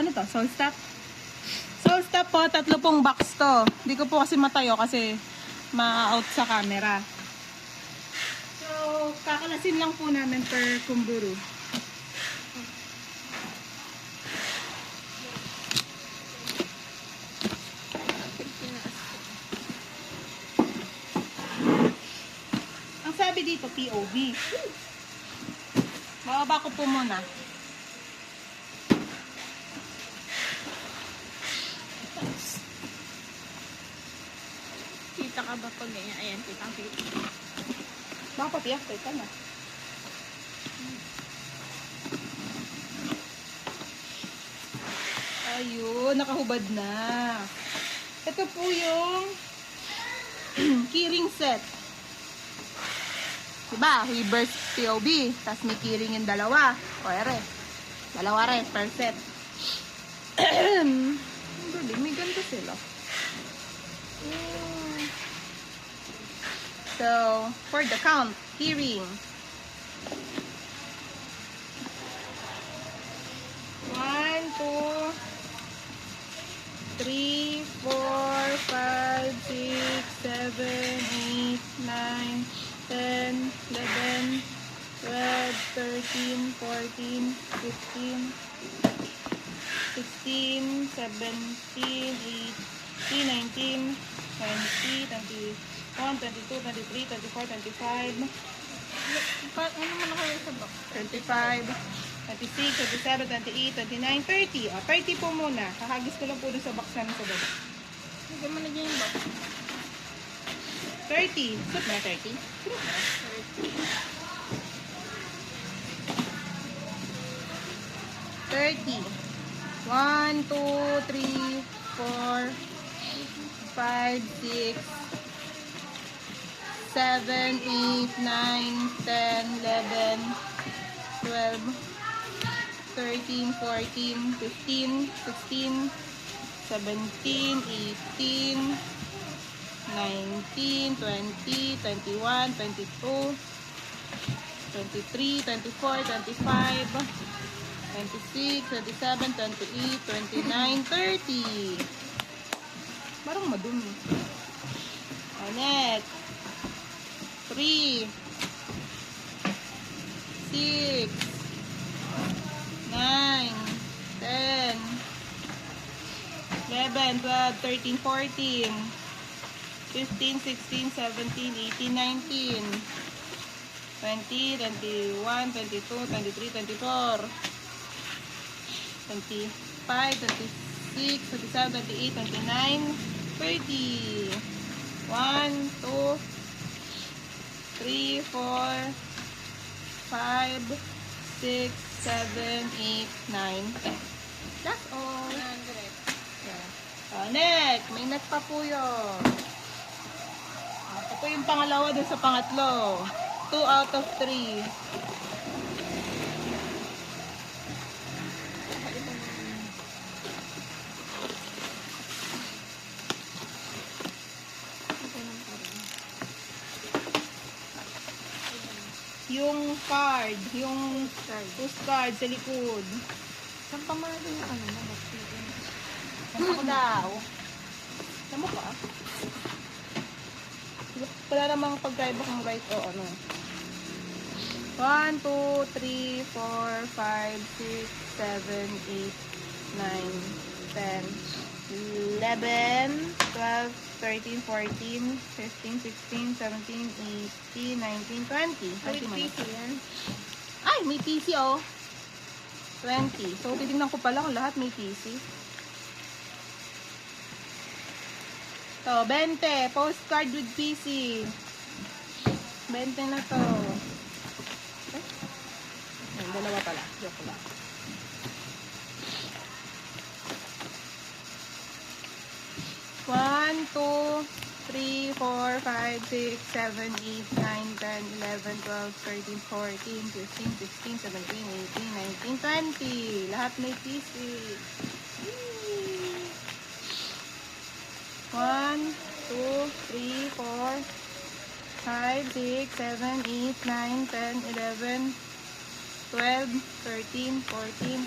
Ano to? Soul stop? Soul stop po, 3 pong box to. Hindi ko po kasi matayo kasi ma-out sa camera. So, kakalasin lang po namin per kumburu. Ang sabi dito, POV. Bababa ko po muna. Kita ka ba pag ganyan? Ayan, kitang-kita. Baka papiyak ka na. Ayun, nakahubad na. Ito po yung keyring set. Diba? Reverse POV. Tapos may keyring yung dalawa. O, ere. Dalawa rin per set. Ang galing. May ganito sila. So, for the count, keyring. 1, 2, 3, 4, 5, 6, 7, 8, 9, 10, 11, 12, 13, 14, 15, 16, 17, 18, 19, 20, 21, 22, 23, 24, 25, Ano mo na kayo sa box? 25, 26, 27, 28, 29, 30. O, 30 po muna. Kakagis ko lang po doon sa box namin sa baba. Hindi mo na dyan yung box. 30. Suot na 30? 30. 1, 2, 3, 4, 5, 6, 7, 8, 9, 10, 11, 12, 13, 14, 15, 16, 17, 18, 19, 20, 21, 22, 23, 24, 25, 26, 27, 28, 29, 30. Parang madumi. Next. 3, 6, 9, 10, 11, 12, 13, 14, 15, 16, 17, 18, 19, 20, 21, 22, 23, 24, 25, 26, 27, 28, 29, 30. 1, 2, 3, 4, 5, 6, 7, 8, 9, 10. That's all. 100. Yeah. Next, may next pa po yun. Ito po yung pangalawa dun sa pangatlo. 2 out of 3. Yung card, yung postcard sa likod. Saan pa muna din yung ano na box dito? Ano ko daw? Tama pa? Wala namang pag-drive akong right o ano. 1, 2, 3, 4, 5, 6, 7, 8, 9, 10, 11, 12, 13, 14, 15, 16, 17, 18, 19, 20. With PC yan. Ay, may PC oh. 20. So, titignan ko pala kung lahat may PC. To, 20. Postcard with PC. 20 na to. Okay. Ay, dalawa pala. Joke lang. One, 2, 3, 4, 5, 6, 7, 8, 9, 10, 11, 12, 13, 14, 15, 16, 17, 18, 19, 20. Lahat may PC. 1, 2, 3, 4, 5, 6, 7, 8, 9, 10, 11, 12, 13, 14,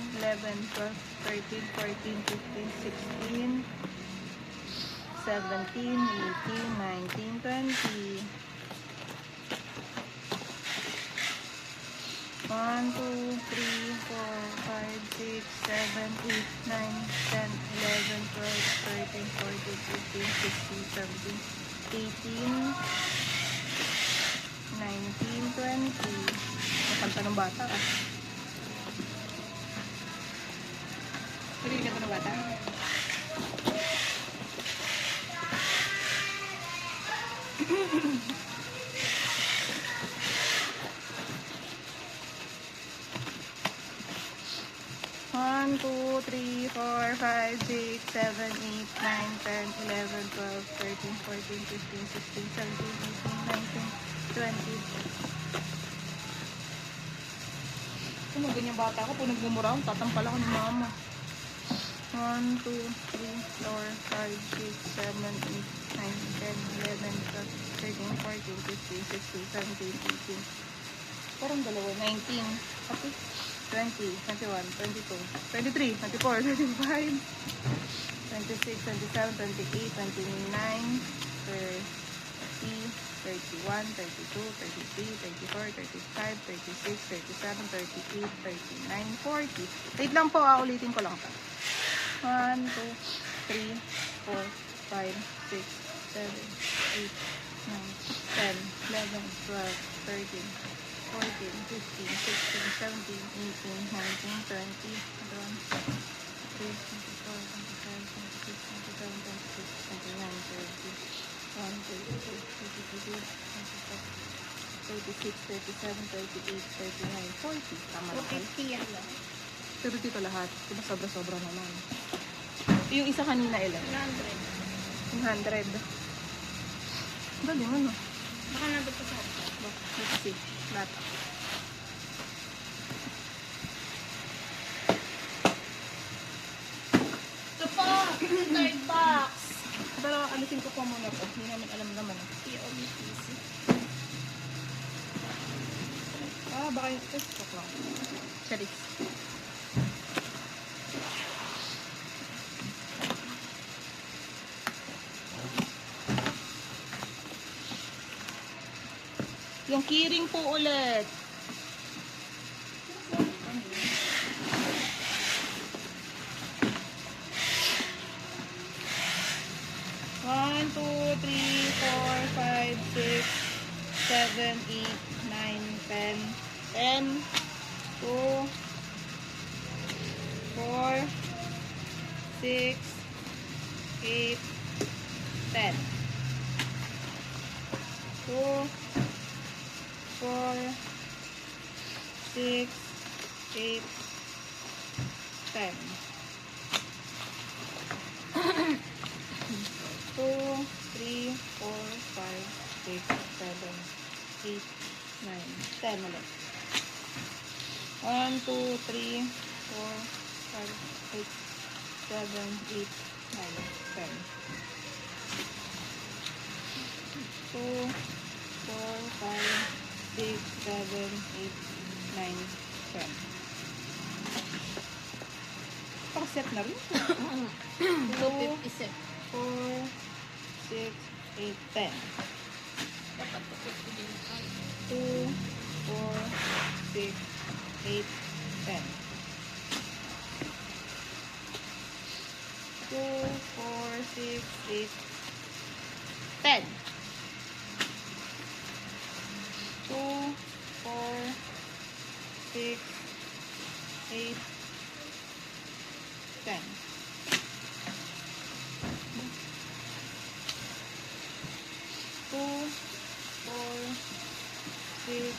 11, 12, 13, 14, 15, 16, 17, 18, 19, 20. 1, 2, 3, 4, 5, 6, 7, 8, 9, 10, 11, 12, 13, 14, 15, 16, 17, 18, 19, 20. Nakanta ng bata ah. Pwede ka ng bata? One, 2, 3, 4, 5, 6, 7, 8, 9, 10, 11, 12, 13, 14, 15, 16, 17, 18, 19, 20. Kung ganyan bata ako, kung nagmumura ako, tatampal ako ni mama. 1, 2, 3, 4, 5, 6, 7, 8, 9, 10, 11, 12, 13, 14, 15, 16, 17, 18. Parang dalawa, 19. Okay. 20, 21, 22, 23, 24, 25, 26, 27, 28, 29, 30, 31, 32, 33, 34, 35, 36, 37, 38, 39, 40. Wait lang po, ulitin ko lang pa. 1, 2, 3, 4, 5, 6, 7, 8, 9, 10, 11, 12, 13, 14, 15, 16, 17, 18, 19, 20, 21, 23, 24, 25, 26, 27, 26, 29, 30, 31, 32, 33, 34, 36, 37, 38, 39, 40. Tama na kayo? 250 yan lang. Pero dito lahat. Diba sobra-sobra naman. Yung isa kanina ilan? 100. 100. Galing ano? Baka nandun pa sa hapon. Let's see. Lahat. Ito po! Third box! Pero alisin ko po muna po. Hindi namin alam naman. POBTC. Baka yung stock lang. Charis. Yung keyring po ulit. One, 2, 3, 4, 5, 6, 7, 8, 9, 10, 10, 2, 4, 6, 8, 10. 2, 4, 6, 8, 10. 2, 3, 4, 5, 6, 7, 8, 9, 10 ulit. 1, 2, 3, 4, 5, 6, 7, 8, 9, 10. 2, 4, 5, 6, 7, 8, 9, 10. Pang-set na rin. 250 set. 4, 6, 8, 10. Dapat 250 din. 2, 4, 6, 8, 10. 2, 4, 6, 8, 10. 2, 4, 6, 8, 10. 2, 4, 6,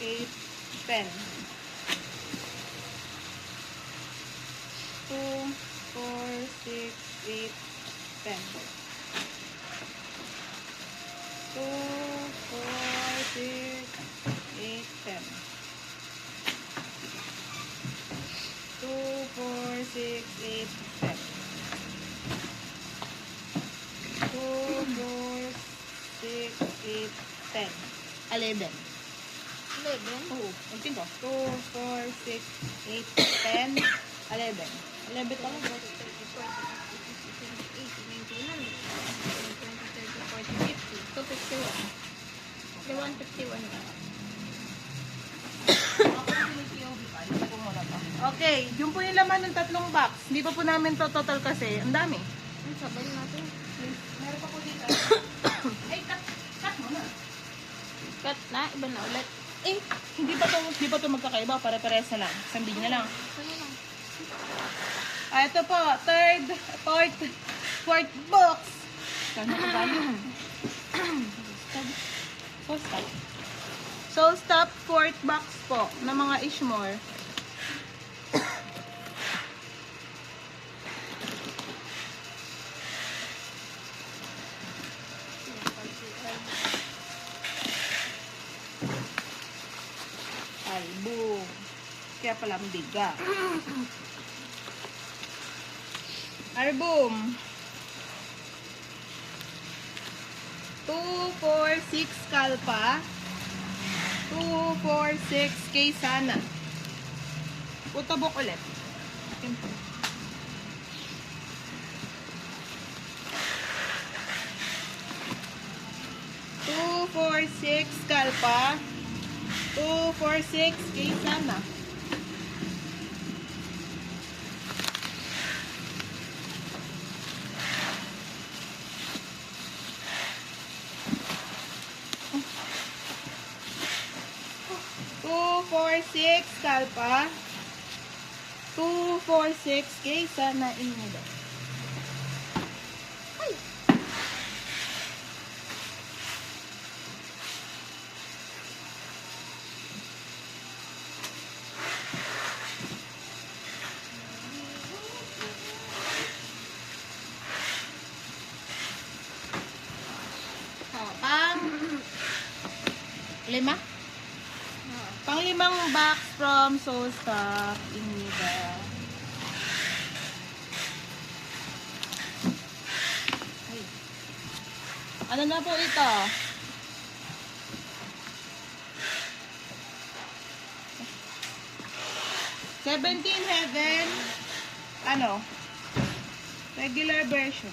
8, 10. 2, 4, 6, 8, 10. 2, 4, 6, 8, 10. 2, 4, 6, 8, 10. 2, 4, 6, 8, 10. 11. 11? Oo, unting ko. 2, 4, 6, 8, 10, 11. 11 pa lang. 20, 30, 40, 50, 60, 70, 80, 90, 100, 20, 30, 40, 50, 251. May 151 ka. Okay, yun po yung laman ng tatlong box. Hindi pa po namin to total kasi. Ang dami. Ang sabay natin. Meron pa po dito. Ay, cut mo na. Cut na, iba na ulit. Eh, hindi pa to magkakaiba. Pare-pares na lang. Isang big na lang. Saan lang? Ito po, fourth box. Kano ka ba yun? Soul Stop fourth box po ng mga Ishmore. Album. Kaya pala ang biga. Album. 2, 4, 6 kalpa. 2, 4, 6 kay sana. Utabok ulit. 2, 4, 6 kalpa. 2, 4, 6 kay sana. Two, 4, 6 kalpa. 2, 4, 6 kay sana inyo. Lima? Pang-limang box from Soul Stop Inida. Ay. Ano na po ito? Seventeen Heaven. Ano? Regular version.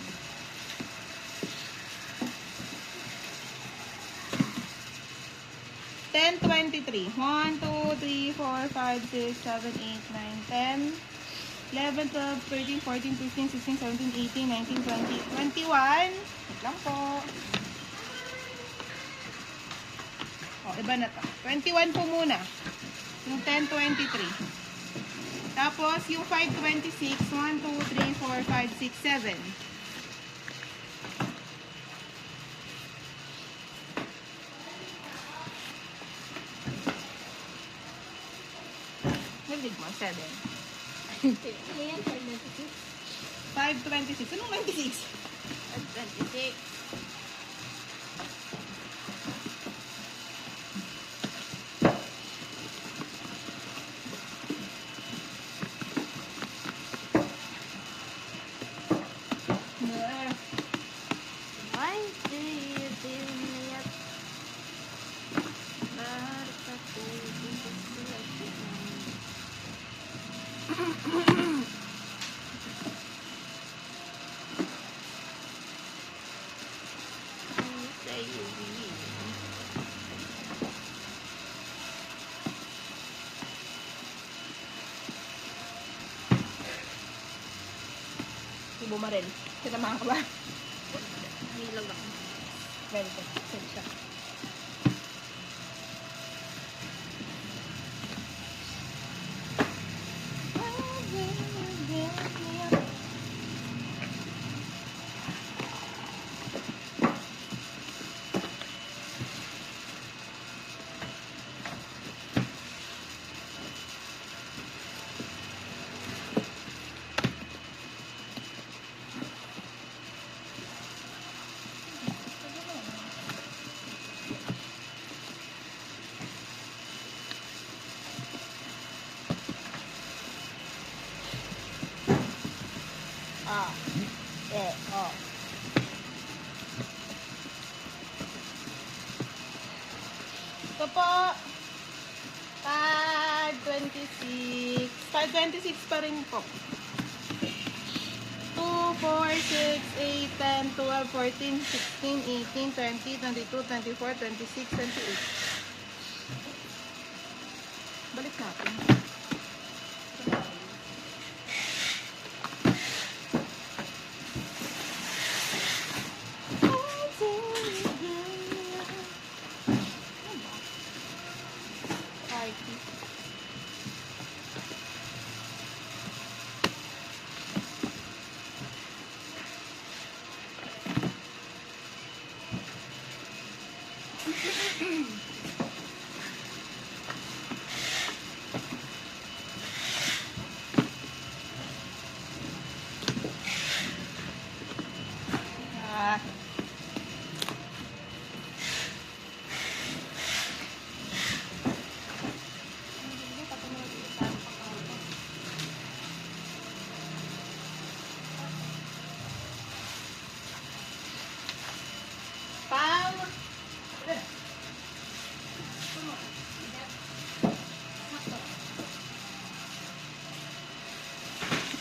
1023. 1, 2, 3, 4, 5, 6, 7, 8, 9, 10, 11, 12, 13, 14, 15, 16, 17, 18, 19, 20, 21. Wait lang po. O, iba na to. 21 po muna. Yung 1023. Tapos, yung 526. 1, 2, 3, 4, 5, 6, 7. Nagdig mo, 7. Ano yan? 596? 526. Anong 96? 26. Why do you do me up? Bakit ako sa'yo? Si Bumarel. Sinamahan ka ba? Nilag ako. Very good. Send siya. Oh. Ito po. 526. 526 pa rin po. 2, 4, 6, 8, 10, 12, 14, 16, 18, 20, 22, 24, 26, 28. Balik natin.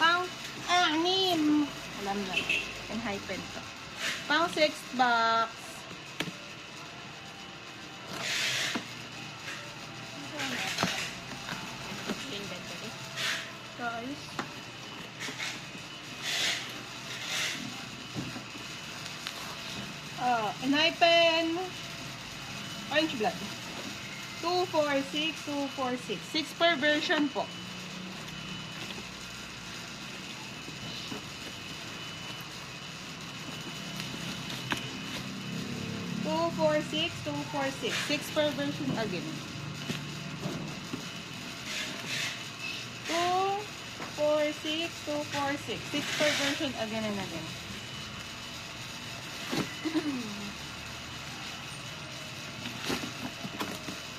Pang-anim. Alam na. And hyphen to. Pang-6th box. Guys. And hyphen. Orange blood. 246, 246. 6 per version po. Two, 6 per version again. 246, 6 per version again and again.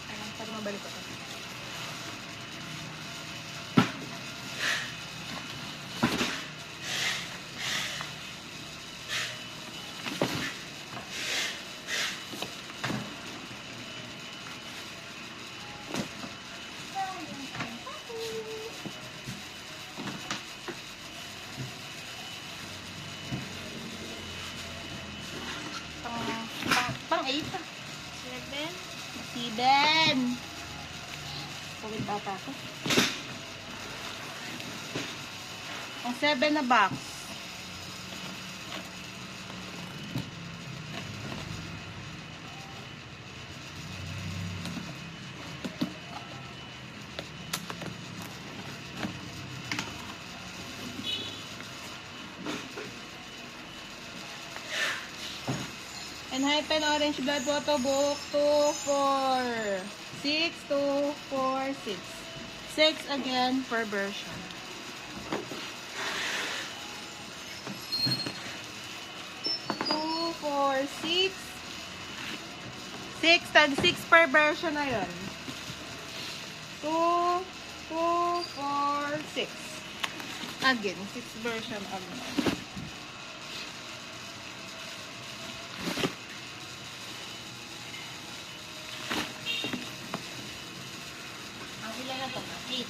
Ayan, para mabalik ko. Pang-8. 7. 7. Pagod bata ko. Ang 7 na box. And hyphen orange blood photo book 2, 4, 6, 2, 4, 6. 6 again per version. 4, 6. 6, tag 6 per version na yun. 2, 4, 6. Again, 6 version again. Ang ilan na to? 8.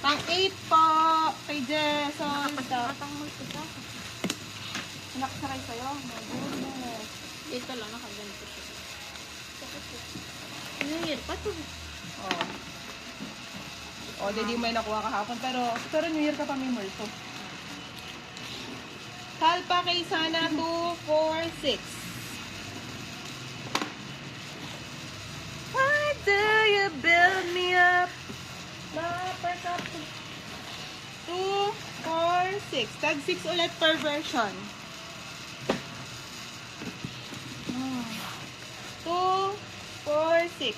Pang 8 po, kay Jason. Nakapang multi ka. Nakasakay sa'yo. My goodness. Dito lang nakaganto siya. New Year pa to. Oh. Oh, di may nakuha kahapon. Pero New Year ka pa may multo. Kalpa kay Sana 2, 4, 6. Why do you build me up? 2, 4, 6. Tag 6 ulit per version. 2, 4, 6.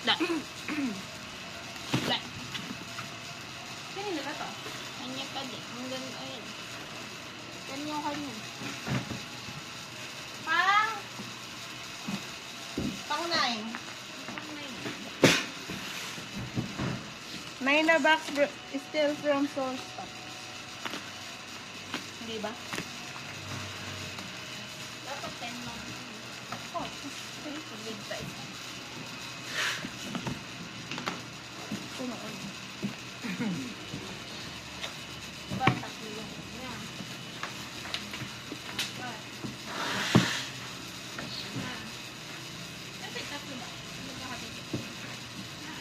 Da. Da. Kanina ba to? Kanya pa din. Ang ganda. Ayan. Kanya kanya. Pang 9. 9 na box still from source stock. Hindi ba? Dapat 10 lang. Oh, big size. Punoon. Diba? Tatlo lang. Yan. Apat. Kasi tatlo ba? Ano ba kapit?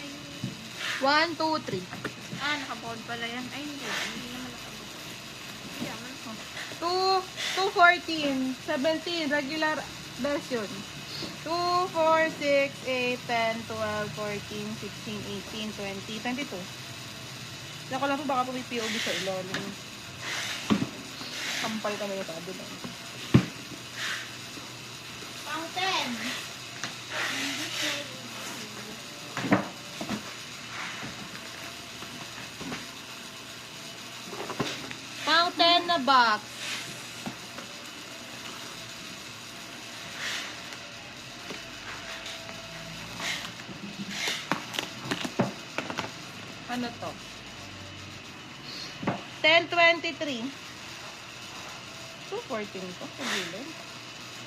Ayun. 1, 2, 3. Nakabound pala yan. Ay, hindi. Hindi naman nakabound. Hindi naman. 2, 14, 17, regular version. 2, 4, 6, 8, 10, 12, 14, 16, 18, 20, 22. Ako lang po baka po may POV sa ilalim. Kampal kami ito. Doon. Pang 10. Pang 10 na box. Ano to? 1023. 214 to. Pagilin.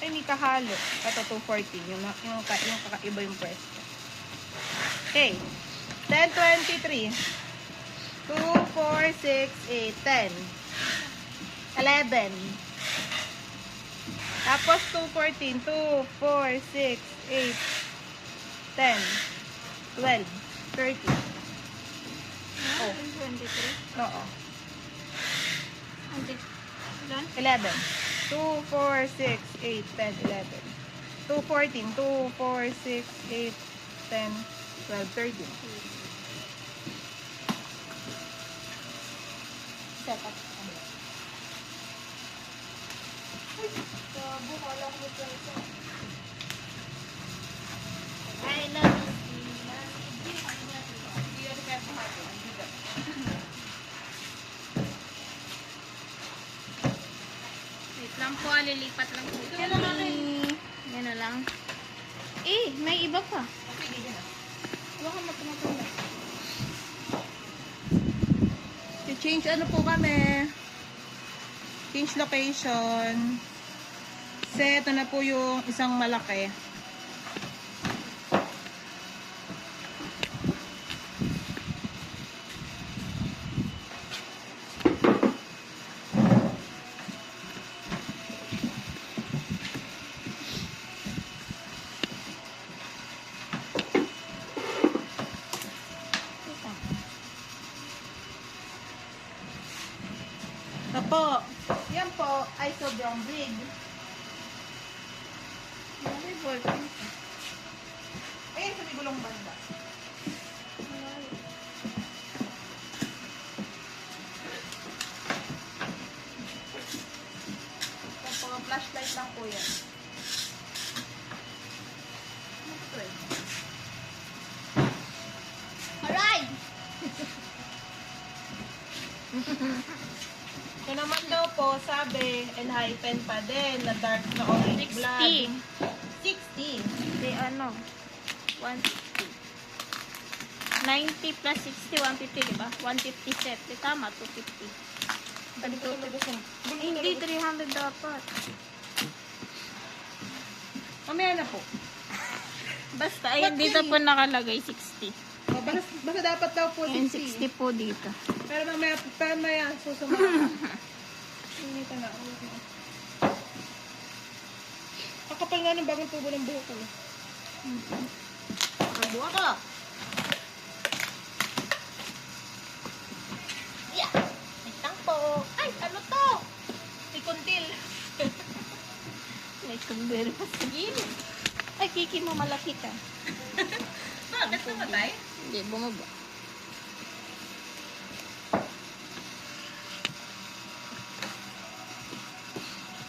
Ay, may kahalo. Ito 214. Yung kakaiba yung pwesto. Okay. 1023. 2, 4, 6, 8, 10. 11. Tapos 214. 2, 4, 6, 8, 10. 12. 30. Oh. 23. Oo. Hindi. Ilan? 11. 2, 4, 6, 8, 10, 11. 214. 2, 4, 6, 8, 10, 12, 13. Set up. Bukala ko ito. I love you. Wait lang po, lilipat lang po. Yan na natin. Yan na lang. May iba pa. Baka matumatanda. Change ano po kami. Change location. Kasi ito na po yung isang malaki. Ito po. Yan po ay sobrang big. May ballpen. Ayun sa may gulong banda. Ito po, flashlight lang po yan. Ito naman daw po, sabi, enhypen pa din, na dark na orange 60. blood. 60. Hindi, ano? 150. 90 plus 60, 150, diba? 150 set. Di tama, 250. Hindi ko talaga siya. Hindi, 300 dapat. Mamaya na po. Basta, ay, dito po nakalagay 60. Oh, basta dapat daw po Yung 60. 60 po dito. Pero mamaya susunod. Sinita na. Ang kapal nga ng bagong tubo ng buhok ko. Kabuha ka. Yeah. Itang po. Ay, ano to? Si Kuntil. May kumbero pa sa gilid. Ay, Kiki mo, malaki ka. Bakit namatay? Hindi, bumaba.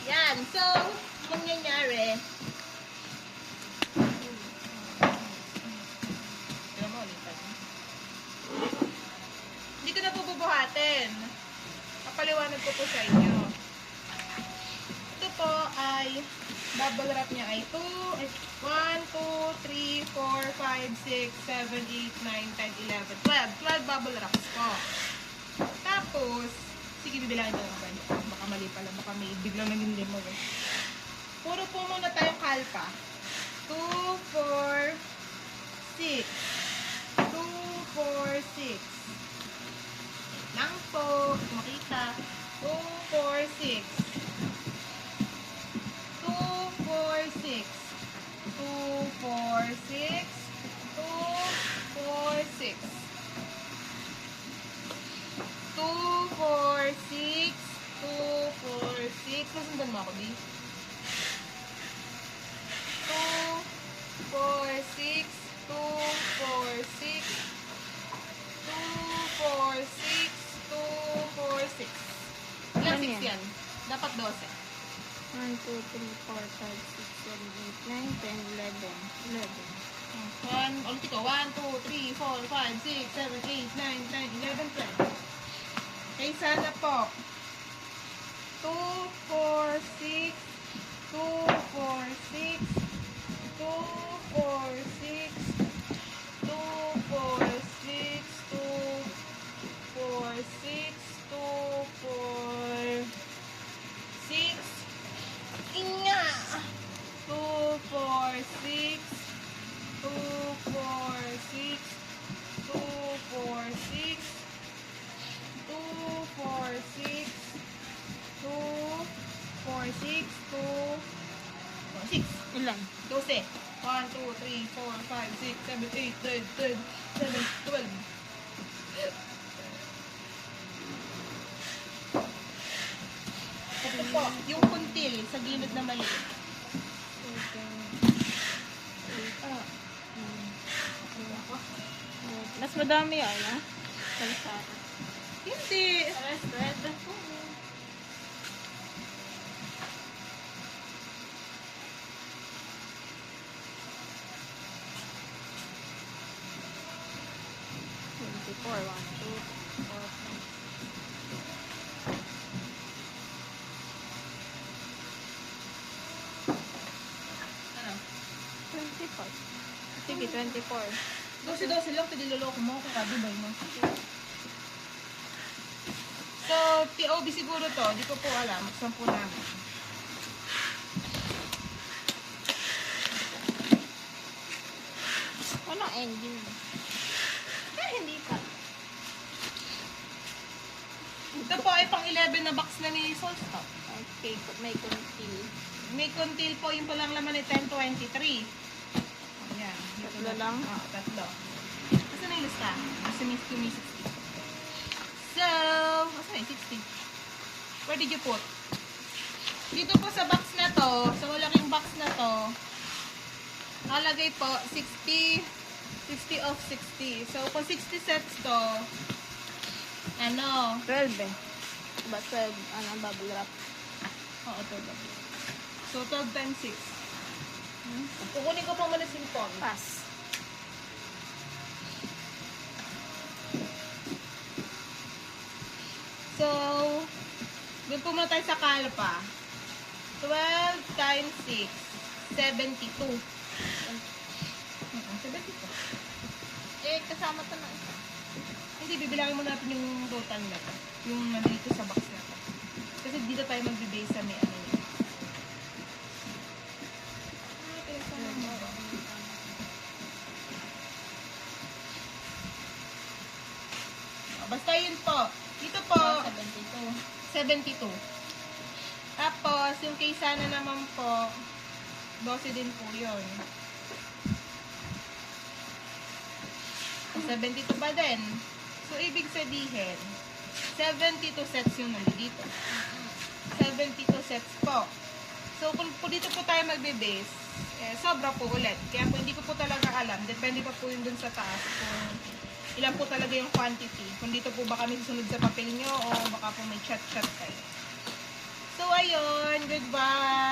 Yan. So, mangyayari. Hindi ko na po bubuhatin. Papaliwanag ko po sa inyo. Ito po ay bubble wrap niya ay 1, 2, 3, 4, 5, 6, 7, 8, 9, 10, 11, 12. 12 bubble wraps po. Tapos, sige, bibilangin ko lang ba? Baka mali pala. Baka may biglang naging limo. Eh. Puro po muna tayong kalpa. 2, 4, 6. 2, 4, 6. Lang po. Makita. 2, 4, 6. 2, 4, 6. 2, 4, 6. 2, 4, 6. 2, 4, 6. 2, 4, 6. Nasundan mo ako, Di? 2, 4, 6. 2, 4, 6. 2, 4, 6. 2, 4, 6. Ilang Ano 6 yan? yan? Dapat 12. 1, 2, 3, 4, 5, 6, 7, 8, 9, 10, 11. 11. Ulit ko. 1, 2, 3, 4, 5, 6, 7, 8, 9, 10, 11, 12. Okay, sana po. 2, 4, 6. 2, 4, 6. 2, 4, 6. 2, 4, 6. 2, 4, 6. 2, 4, 6. Inga! 2, 4, 6. 2, 4, 6. 2, 4, 6. 2, 4, 6. 2, 4, 6. 2, 4, 6. Ilan? 12. 1, 2, 3, 4, 5, 6, 7, 8, 9, 10, 11, 12. Ito po, yung kuntil sa gilid na maliit. Mas madami yan, ha? Kalsada. Hindi. Red. Four, 1, 2, 4, 5. Ano? 24. Sige, 24. 12 lang, piniloloko mo ako, kadibay mo. So, TOB siguro to, di ko po alam, saan po namin. Walang engine. Hindi pa. Ito po ay pang 11 na box na ni Solstop. Okay, may conceal. May kuntil po, yung palang laman ni 1023. Ayan. Tatlo lang? Oo, tatlo. Kasi na yung lista. Kasi may 60. So, kasi na yung 60. Where did you put? Dito po sa box na to, sa malaking box na to, nakalagay po 60 of 60. So, kung 60 sets to, ano? 12 eh. Diba 12, ano, bubble wrap. Oo, 12. So, 12 times 6. Kukunin ko pa muna simpon. Pass. muna tayo sa kalpa. 12 times 6, 72. 72. Eh, kasama to ng isa. Hindi, bibilangin muna natin yung total na to. Yung nandito sa box na to. Kasi dito tayo mag-base sa may ano yun. Basta yun po. Dito po, 72. 72. Tapos, yung kay Sana naman po, 12 din po yun. 72 pa din. So, ibig sabihin, 72 sets yung nandito. 72 sets po. So, kung po dito po tayo magbe-base, sobra po ulit. Kaya po, hindi ko po talaga alam. Depende pa po yun dun sa taas kung ilan po talaga yung quantity. Kung dito po ba kami susunod sa papel nyo o baka po may chat-chat kayo. So, ayun. Goodbye!